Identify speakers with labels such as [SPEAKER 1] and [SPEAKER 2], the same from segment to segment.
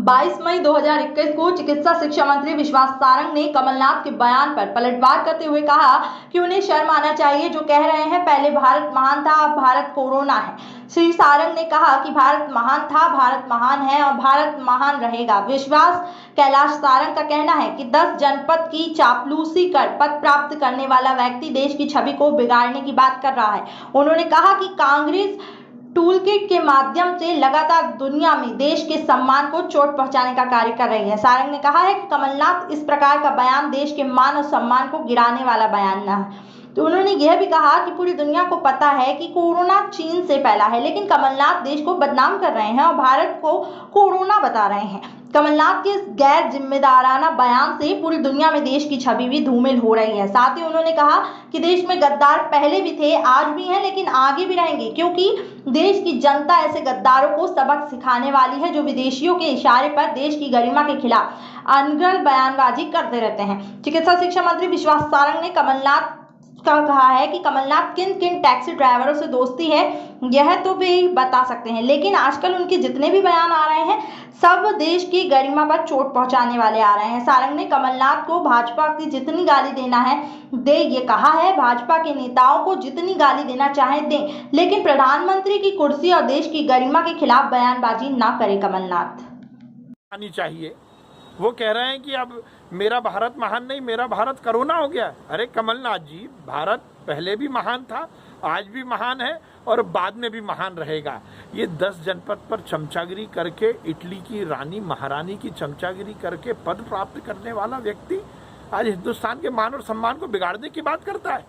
[SPEAKER 1] 22 मई 2021 को चिकित्सा शिक्षा मंत्री विश्वास सारंग ने कमलनाथ के बयान पर पलटवार करते हुए कहा कि उन्हें शर्म आना चाहिए। जो कह रहे हैं पहले भारत महान था, अब भारत कोरोना है। श्री सारंग ने कहा कि भारत महान था, भारत महान है और भारत महान रहेगा। विश्वास कैलाश सारंग का कहना है कि 10 जनपद की चापलूसी कर पद प्राप्त करने वाला व्यक्ति देश की छवि को बिगाड़ने की बात कर रहा है। उन्होंने कहा कि कांग्रेस टूलकिट के माध्यम से लगातार दुनिया में देश के सम्मान को चोट पहुंचाने का कार्य कर रही है। सारंग ने कहा है कि कमलनाथ इस प्रकार का बयान देश के मान और सम्मान को गिराने वाला बयान न है। तो उन्होंने यह भी कहा कि पूरी दुनिया को पता है कि कोरोना चीन से फैला है, लेकिन कमलनाथ देश को बदनाम कर रहे हैं और भारत को कोरोना बता रहे हैं। कमलनाथ के इस गैर जिम्मेदाराना बयान से पूरी दुनिया में देश की छवि भी धूमिल हो रही है। साथ ही उन्होंने कहा कि देश में गद्दार पहले भी थे, आज भी हैं, लेकिन आगे भी रहेंगे, क्योंकि देश की जनता ऐसे गद्दारों को सबक सिखाने वाली है जो विदेशियों के इशारे पर देश की गरिमा के खिलाफ अनर्गल बयानबाजी करते रहते हैं। चिकित्सा शिक्षा मंत्री विश्वास सारंग ने कमलनाथ का कहा है कि कमलनाथ किन किन टैक्सी ड्राइवरों से दोस्ती है यह तो वे बता सकते हैं, लेकिन आजकल उनके जितने भी बयान आ रहे हैं सब देश की गरिमा पर चोट पहुंचाने वाले आ रहे हैं। सारंग ने कमलनाथ को भाजपा की जितनी गाली देना है दे, ये कहा है भाजपा के नेताओं को जितनी गाली देना चाहे दें, लेकिन प्रधानमंत्री की कुर्सी और देश की गरिमा के खिलाफ बयानबाजी ना करे। कमलनाथ
[SPEAKER 2] आनी चाहिए। वो कह रहे हैं कि अब मेरा भारत महान नहीं, मेरा भारत कोरोना हो गया। अरे कमलनाथ जी, भारत पहले भी महान था, आज भी महान है और बाद में भी महान रहेगा। ये 10 जनपद पर चमचागिरी करके, इटली की रानी महारानी की चमचागिरी करके पद प्राप्त करने वाला व्यक्ति आज हिंदुस्तान के मान और सम्मान को बिगाड़ने की बात करता है।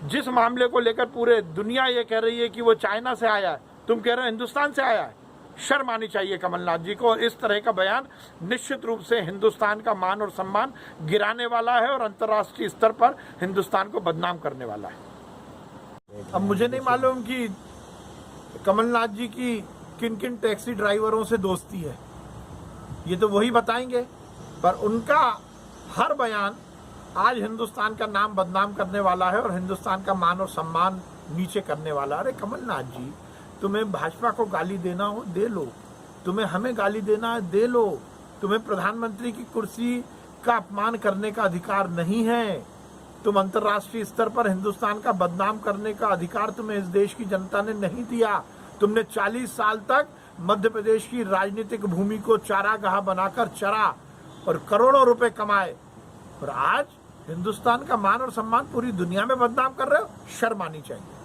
[SPEAKER 2] जिस मामले को लेकर पूरे दुनिया ये कह रही है कि वो चाइना से आया है, तुम कह रहे हो हिंदुस्तान से आया है। शर्म आनी चाहिए कमलनाथ जी को। इस तरह का बयान निश्चित रूप से हिंदुस्तान का मान और सम्मान गिराने वाला है और अंतर्राष्ट्रीय स्तर पर हिंदुस्तान को बदनाम करने वाला है। अब मुझे नहीं मालूम कि कमलनाथ जी की किन किन टैक्सी ड्राइवरों से दोस्ती है, ये तो वही बताएंगे, पर उनका हर बयान आज हिंदुस्तान का नाम बदनाम करने वाला है और हिंदुस्तान का मान और सम्मान नीचे करने वाला। अरे कमलनाथ जी, तुम्हें भाजपा को गाली देना हो दे लो, तुम्हें हमें गाली देना है दे लो, तुम्हें प्रधानमंत्री की कुर्सी का अपमान करने का अधिकार नहीं है। तुम अंतर्राष्ट्रीय स्तर पर हिंदुस्तान का बदनाम करने का अधिकार तुम्हें इस देश की जनता ने नहीं दिया। तुमने 40 साल तक मध्य प्रदेश की राजनीतिक भूमि को चारागाह बनाकर चरा और करोड़ों रुपए कमाए, और आज हिंदुस्तान का मान और सम्मान पूरी दुनिया में बदनाम कर रहे हो। शर्म आनी चाहिए।